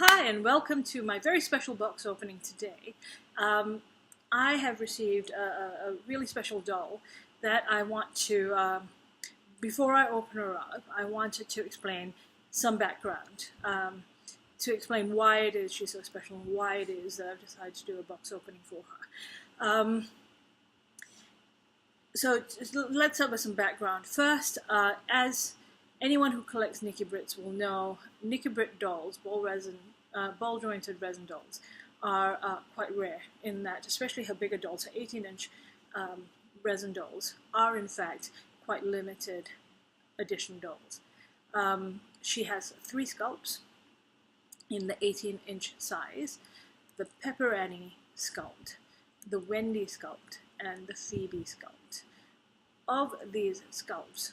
Hi and welcome to my very special box opening today. I have received a really special doll that I want to, before I open her up, I wanted to explain some background, to explain why it is she's so special and why it is that I've decided to do a box opening for her. So let's start with some background. First, as anyone who collects Nikki Britts will know, Nikki Britt dolls, ball jointed resin dolls, are quite rare in that, especially her bigger dolls, her 18-inch resin dolls, are in fact quite limited edition dolls. She has 3 sculpts in the 18-inch size: the Pepper Annie sculpt, the Wendy sculpt, and the Phoebe sculpt. Of these sculpts,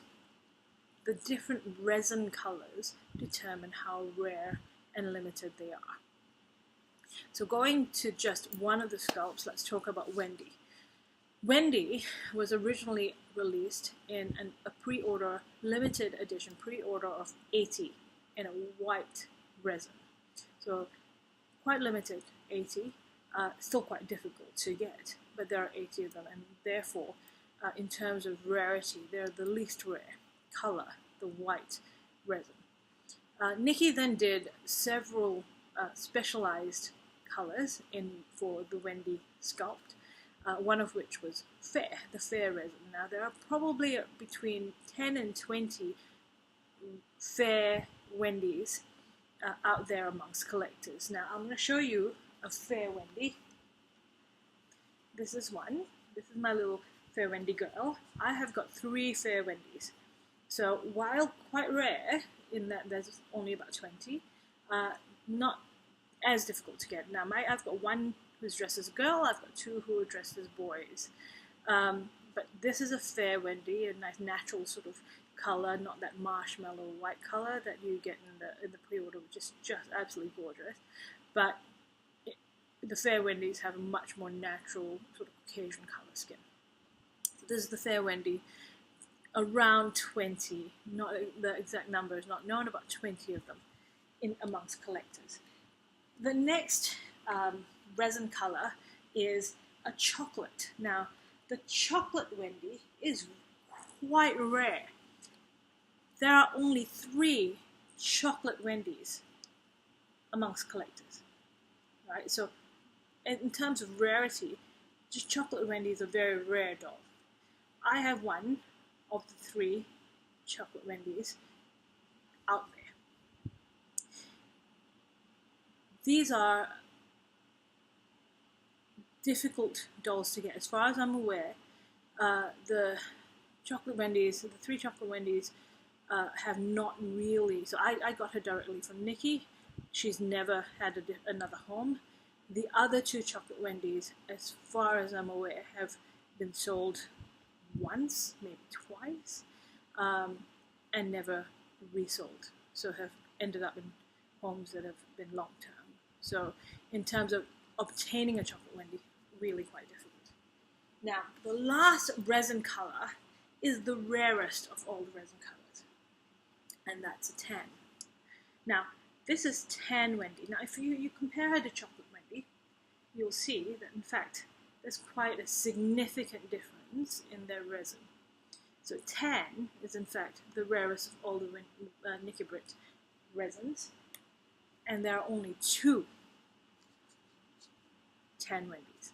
the different resin colors determine how rare and limited they are. So going to just one of the sculpts, let's talk about Wendy. Wendy was originally released in a pre-order, limited edition pre-order of 80 in a white resin. So quite limited, 80, still quite difficult to get, but there are 80 of them, and therefore, in terms of rarity, they're the least rare color, the white resin. Nikki then did several specialized colors for the Wendy sculpt, one of which was fair, the fair resin. Now there are probably between 10 and 20 fair Wendys out there amongst collectors. Now I'm going to show you a fair Wendy. This is one. This is my little fair Wendy girl. I have got 3 fair Wendys. So while quite rare in that there's only about 20, not as difficult to get. Now I've got one who's dressed as a girl, I've got 2 who are dressed as boys. But this is a fair Wendy, a nice natural sort of color, not that marshmallow white color that you get in the pre-order, which is just absolutely gorgeous. But the fair Wendys have a much more natural sort of Caucasian color skin. So this is the fair Wendy. Around 20, not the exact number is not known, about 20 of them amongst collectors. The next resin color is a chocolate. Now, the chocolate Wendy is quite rare. There are only 3 chocolate Wendys amongst collectors, right? So, in terms of rarity, just chocolate Wendy is a very rare doll. I have one of the 3 chocolate Wendys out there. These are difficult dolls to get. As far as I'm aware, the chocolate Wendys, the 3 chocolate Wendys, have not really. So I got her directly from Nikki. She's never had another home. The other 2 chocolate Wendys, as far as I'm aware, have been sold once, maybe twice, and never resold. So have ended up in homes that have been long term. So in terms of obtaining a chocolate Wendy, really quite difficult. Now, the last resin color is the rarest of all the resin colors, and that's a tan. Now, this is tan Wendy. Now, if you compare her to chocolate Wendy, you'll see that in fact there's quite a significant difference in their resin. So tan is in fact the rarest of all the Nikki Britt resins, and there are only 2 tan Wendys.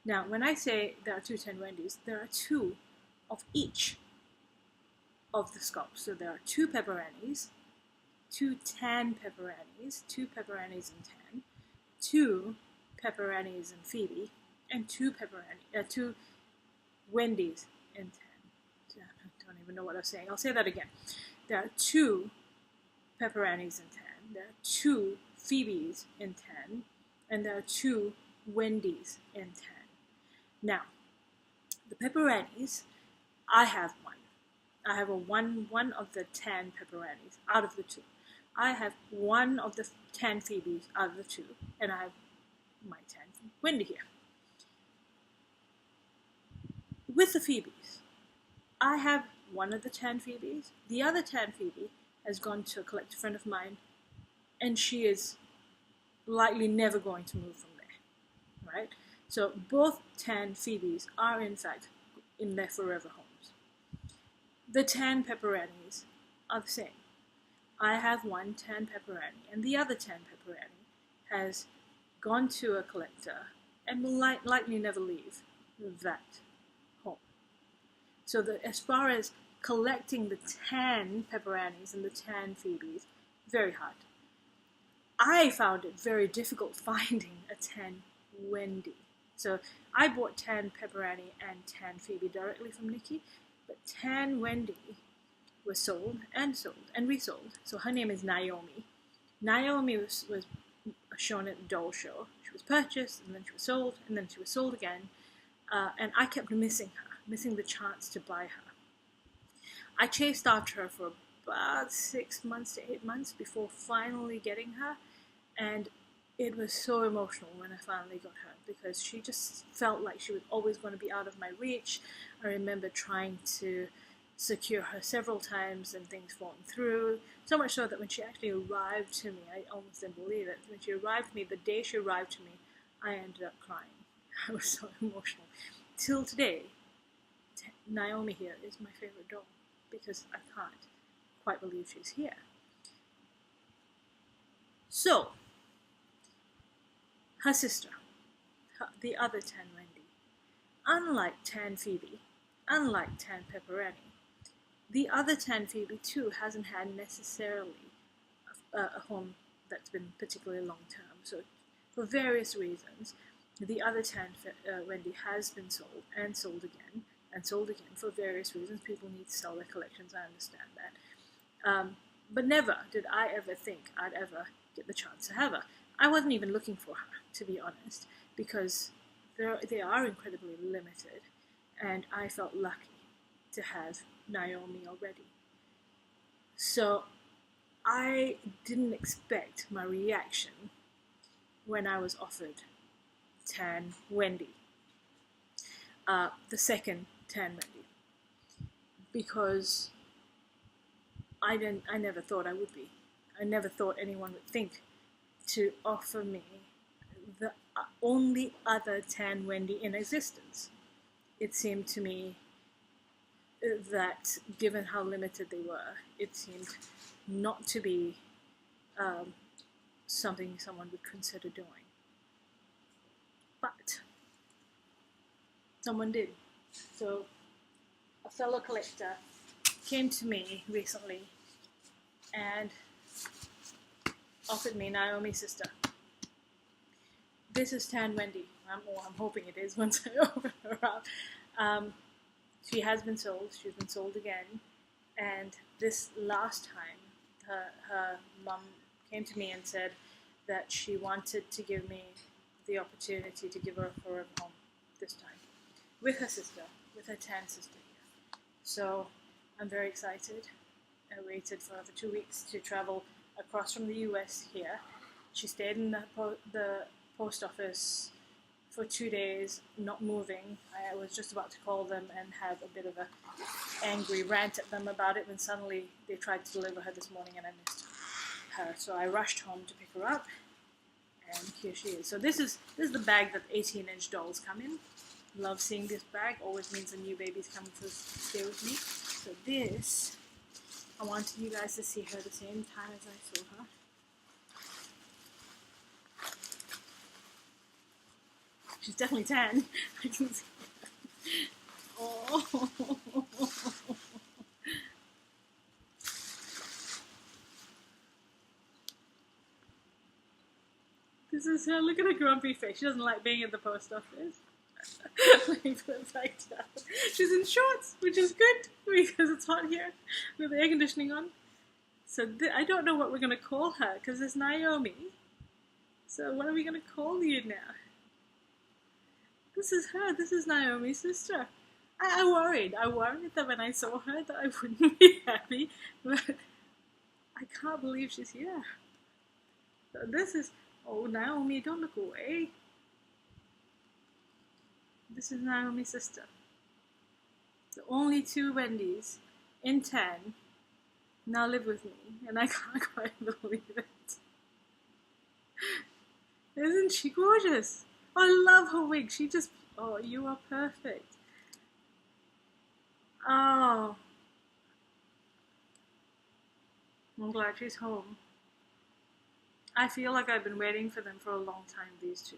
Now, when I say there are 2 tan Wendys, there are 2 of each of the sculpts. So there are 2 Pepper Annies, 2 tan Pepper Annies, 2 Pepper Annies in tan, 2 Pepper Annies in Phoebe, and 2 Wendys in tan. I don't even know what I was saying. I'll say that again. There are 2 Pepper Annies in tan, there are 2 Phoebes in tan, and there are 2 Wendys in tan. Now, the Pepper Annies, I have one. I have one of the tan Pepper Annies out of the 2. I have one of the tan Phoebes out of the 2, and I have my tan Wendy here. With the Phoebes, I have one of the tan Phoebes. The other tan Phoebe has gone to a collector friend of mine, and she is likely never going to move from there, right? So both tan Phoebes are in fact in their forever homes. The tan pepperannies are the same. I have one tan pepperanny, and the other tan pepperanny has gone to a collector and will likely never leave that home. So as far as collecting the tan pepperannies and the tan Phoebes, very hard. I found it very difficult finding a tan Wendy. So I bought tan pepperanny and tan Phoebe directly from Nikki, but tan Wendy was sold and resold. So her name is Naomi. Naomi was shown at the doll show. She was purchased, and then she was sold, and then she was sold again. And I kept missing the chance to buy her. I chased after her for about 6 months to 8 months before finally getting her, and it was so emotional when I finally got her, because she just felt like she was always going to be out of my reach. I remember trying to secure her several times and things falling through, so much so that when she actually arrived to me, I almost didn't believe it. When she arrived to me, the day she arrived to me, I ended up crying. I was so emotional. Till today, Naomi here is my favorite doll, because I can't quite believe she's here. So, her sister, the other tan Wendy, unlike tan Phoebe, unlike tan Pepperanny, the other tan Phoebe too hasn't had necessarily a home that's been particularly long term. So, for various reasons, the other tan Wendy has been sold and sold again for various reasons. People need to sell their collections, I understand that. But never did I ever think I'd ever get the chance to have her. I wasn't even looking for her, to be honest, because they are incredibly limited, and I felt lucky to have Naomi already. So I didn't expect my reaction when I was offered tan Wendy, the second tan Wendy, because I never thought I would be. I never thought anyone would think to offer me the only other tan Wendy in existence. It seemed to me that, given how limited they were, it seemed not to be something someone would consider doing. But someone did. So a fellow collector came to me recently and offered me Naomi's sister. This is tan Wendy. I'm hoping it is once I open her up. She has been sold. She's been sold again. And this last time, her mum came to me and said that she wanted to give me the opportunity to give her a forever home this time, with her sister, with her tan sister here. So I'm very excited. I waited for 2 weeks to travel across from the US here. She stayed in the post office for 2 days, not moving. I was just about to call them and have a bit of an angry rant at them about it when suddenly they tried to deliver her this morning and I missed her. So I rushed home to pick her up, and here she is. So this is the bag that 18-inch dolls come in. Love seeing this bag. Always means a new baby's coming to stay with me. So this, I wanted you guys to see her the same time as I saw her. She's definitely tan. I can see that. Oh. This is her. Look at her grumpy face. She doesn't like being at the post office. Let me put it back down. She's in shorts, which is good because it's hot here with the air conditioning on. So I don't know what we're going to call her because it's Naomi. So what are we going to call you now? This is her. This is Naomi's sister. I worried that when I saw her that I wouldn't be happy, but I can't believe she's here. So this is, oh Naomi, don't look away. This is Naomi's sister. The only 2 Wendys in tan now live with me, and I can't quite believe it. Isn't she gorgeous? I love her wig. She just, oh, you are perfect. Oh, I'm glad she's home. I feel like I've been waiting for them for a long time, these two.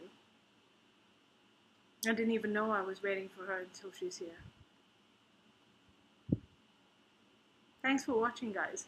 I didn't even know I was waiting for her until she's here. Thanks for watching, guys.